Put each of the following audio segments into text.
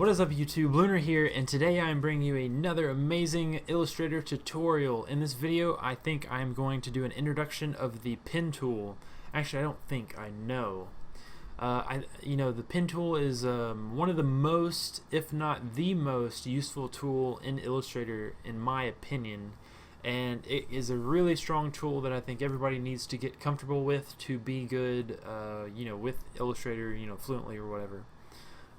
What is up YouTube, Lunar here, and today I am bringing you another amazing Illustrator tutorial. In this video I think I am going to do an introduction of the pen tool. Actually, I don't think, I know. The pen tool is one of the most, if not the most useful tool in Illustrator in my opinion, and it is a really strong tool that I think everybody needs to get comfortable with to be good with Illustrator fluently or whatever.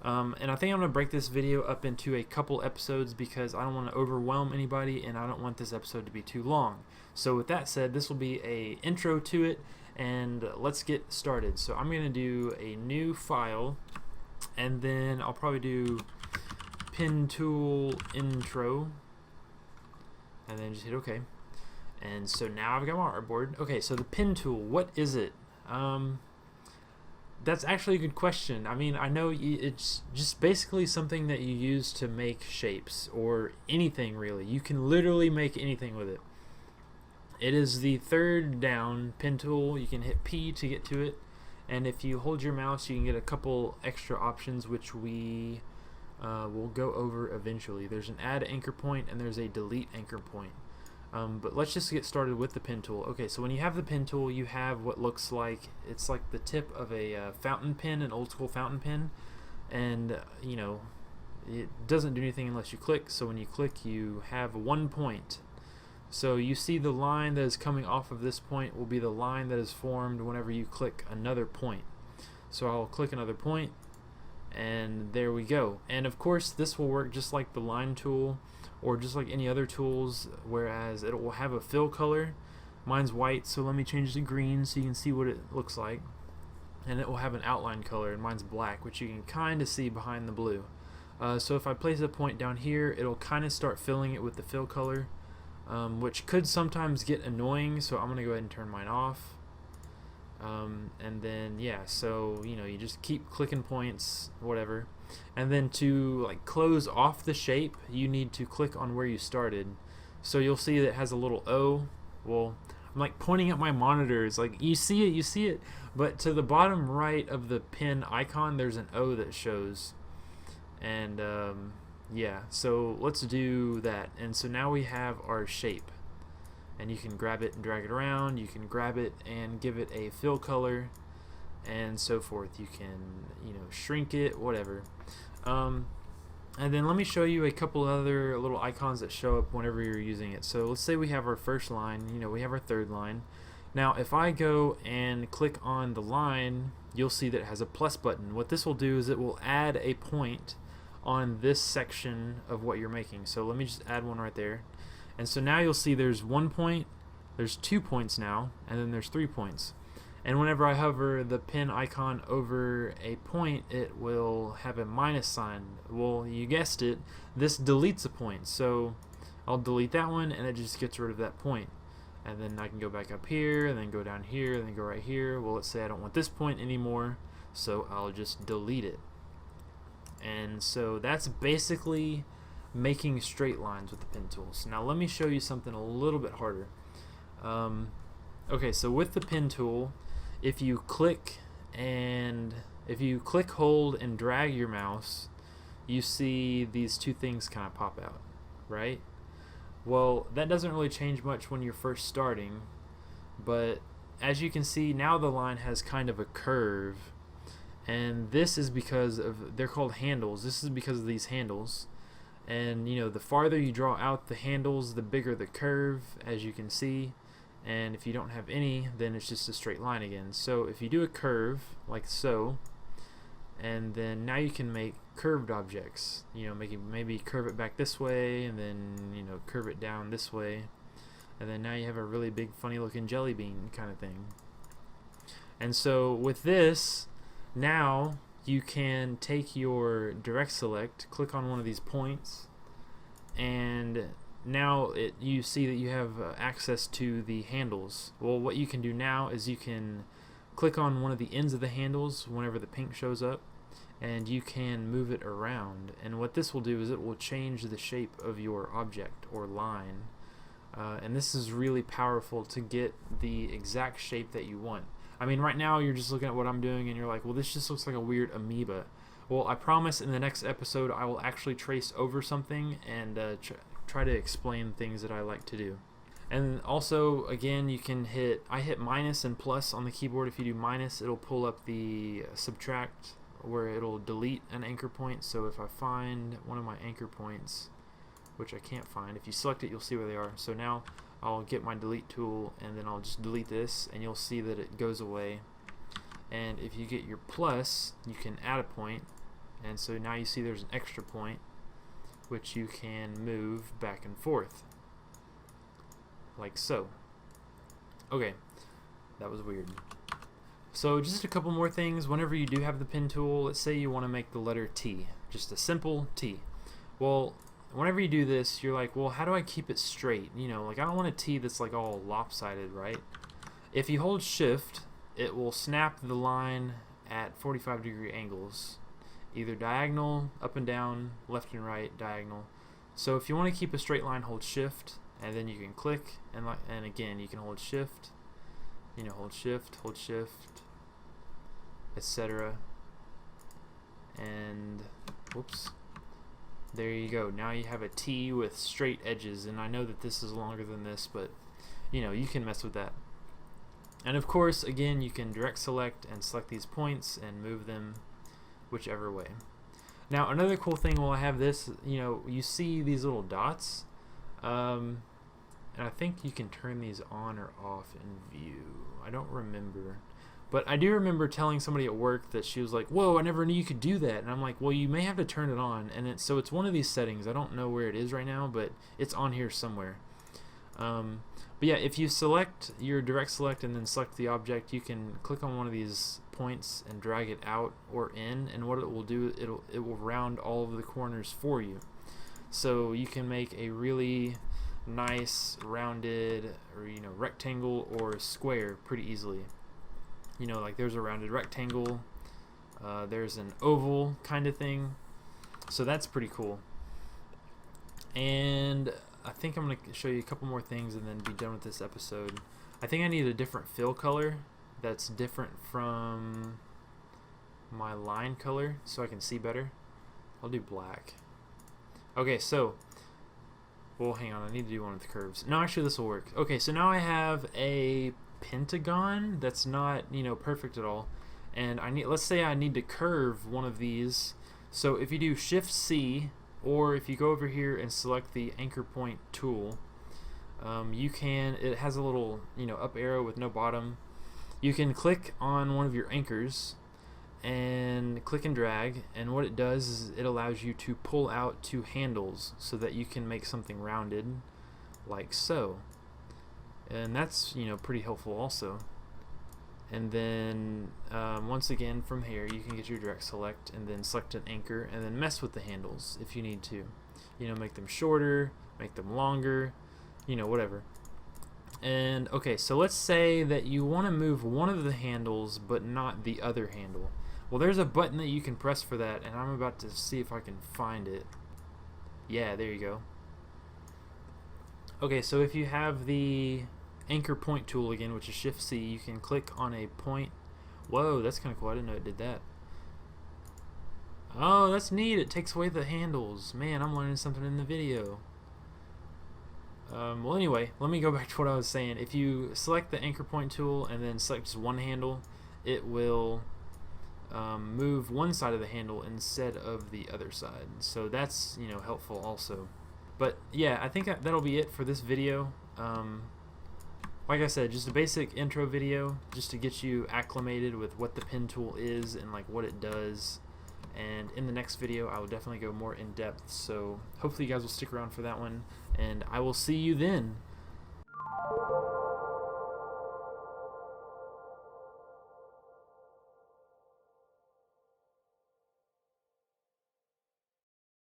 And I think I'm going to break this video up into a couple episodes because I don't want to overwhelm anybody and I don't want this episode to be too long. So with that said, this will be a intro to it, and let's get started. So I'm going to do a new file, and then I'll probably do pen tool intro, and then just hit OK. And so now I've got my artboard. Okay, so the pen tool, what is it? That's actually a good question. I mean, I know it's just basically something that you use to make shapes or anything really. You can literally make anything with it. It is the third down pen tool. You can hit P to get to it, and if you hold your mouse you can get a couple extra options which we will go over eventually. There's an add anchor point and there's a delete anchor point. But let's just get started with the pen tool. Okay, so when you have the pen tool, you have what looks like, it's like the tip of a fountain pen, an old school fountain pen, and it doesn't do anything unless you click. So when you click, you have 1 point. So you see the line that is coming off of this point will be the line that is formed whenever you click another point. So I'll click another point, and there we go. And of course this will work just like the line tool or just like any other tools, whereas it will have a fill color. Mine's white, so let me change it to green so you can see what it looks like, and it will have an outline color, and mine's black, which you can kind of see behind the blue. So if I place a point down here, it'll kind of start filling it with the fill color, which could sometimes get annoying, so I'm gonna go ahead and turn mine off. And then so you just keep clicking points, whatever, and then to like close off the shape you need to click on where you started. So you'll see that it has a little O. Well, I'm like pointing at my monitors, like you see it, but to the bottom right of the pen icon there's an O that shows, and so let's do that. And so now we have our shape, and you can grab it and drag it around, you can grab it and give it a fill color and so forth. You can shrink it, whatever. And then let me show you a couple other little icons that show up whenever you're using it. So let's say we have our first line, we have our third line. Now if I go and click on the line, you'll see that it has a plus button. What this will do is it will add a point on this section of what you're making. So let me just add one right there. And so now you'll see there's 1 point, there's 2 points now, and then there's 3 points. And whenever I hover the pen icon over a point, it will have a minus sign. Well, you guessed it, this deletes a point. So I'll delete that one, and it just gets rid of that point. And then I can go back up here, and then go down here, and then go right here. Well, let's say I don't want this point anymore, so I'll just delete it. And so that's basically making straight lines with the pen tools. Now let me show you something a little bit harder. Okay, so with the pen tool, if you click, hold, and drag your mouse, you see these two things kind of pop out, right? Well, that doesn't really change much when you're first starting, but as you can see now the line has kind of a curve, and this is because of, they're called handles, this is because of these handles. And the farther you draw out the handles, the bigger the curve, as you can see. And if you don't have any, then it's just a straight line again. So if you do a curve like so, and then now you can make curved objects, maybe curve it back this way, and then curve it down this way, and then now you have a really big funny looking jelly bean kind of thing. And so with this, now you can take your direct select, click on one of these points, and now you see that you have access to the handles. Well, what you can do now is you can click on one of the ends of the handles whenever the pink shows up, and you can move it around. And what this will do is it will change the shape of your object or line. And this is really powerful to get the exact shape that you want. I mean, right now you're just looking at what I'm doing and you're like, well, this just looks like a weird amoeba. Well, I promise in the next episode I will actually trace over something and try to explain things that I like to do. And also, again, you can I hit minus and plus on the keyboard. If you do minus, it'll pull up the subtract, where it'll delete an anchor point. So if I find one of my anchor points, which I can't find, if you select it, you'll see where they are. So now I'll get my delete tool, and then I'll just delete this, and you'll see that it goes away. And if you get your plus, you can add a point, and so now you see there's an extra point, which you can move back and forth, like so. Okay, that was weird. So just a couple more things. Whenever you do have the pen tool, let's say you want to make the letter T, just a simple T. Well, whenever you do this, you're like, well, how do I keep it straight? You know, like I don't want a T that's like all lopsided, right? If you hold shift, it will snap the line at 45-degree angles, either diagonal, up and down, left and right, diagonal. So if you want to keep a straight line, hold shift, and then you can click, and again you can hold shift, you know, hold shift, etc. And whoops, there you go. Now you have a T with straight edges, and I know that this is longer than this, but you know, you can mess with that. And of course, again, you can direct select and select these points and move them whichever way. Now another cool thing while I have this, you know, you see these little dots, and I think you can turn these on or off in view. I don't remember, but I do remember telling somebody at work that she was like, whoa, I never knew you could do that. And I'm like, well, you may have to turn it on, and so it's one of these settings. I don't know where it is right now, but it's on here somewhere. But yeah, if you select your direct select and then select the object, you can click on one of these points and drag it out or in, and what it will do, it will round all of the corners for you. So you can make a really nice rounded, or you know, rectangle or square pretty easily. You know, like there's a rounded rectangle, there's an oval kind of thing, so that's pretty cool. And I think I'm going to show you a couple more things and then be done with this episode. I think I need a different fill color that's different from my line color so I can see better. I'll do black. Okay, so, well, hang on, I need to do one with the curves. No, actually this will work. Okay, so now I have a pentagon that's not, you know, perfect at all, and let's say I need to curve one of these. So if you do Shift C, or if you go over here and select the anchor point tool, it has a little, you know, up arrow with no bottom. You can click on one of your anchors and click and drag, and what it does is it allows you to pull out two handles so that you can make something rounded like so. And that's, you know, pretty helpful also. And then once again from here you can get your direct select and then select an anchor and then mess with the handles if you need to. You know, make them shorter, make them longer, you know, whatever. And okay, so let's say that you want to move one of the handles but not the other handle. Well, there's a button that you can press for that, and I'm about to see if I can find it. Yeah, there you go. Okay, so if you have the anchor point tool again, which is Shift C, you can click on a point. Whoa, that's kind of cool. I didn't know it did that. Oh, that's neat. It takes away the handles. Man, I'm learning something in the video. Well, anyway, let me go back to what I was saying. If you select the anchor point tool and then select just one handle, it will move one side of the handle instead of the other side. So that's, you know, helpful also. But yeah, I think that'll be it for this video. Like I said, just a basic intro video just to get you acclimated with what the pen tool is and like what it does. And in the next video I will definitely go more in depth, so hopefully you guys will stick around for that one, and I will see you then.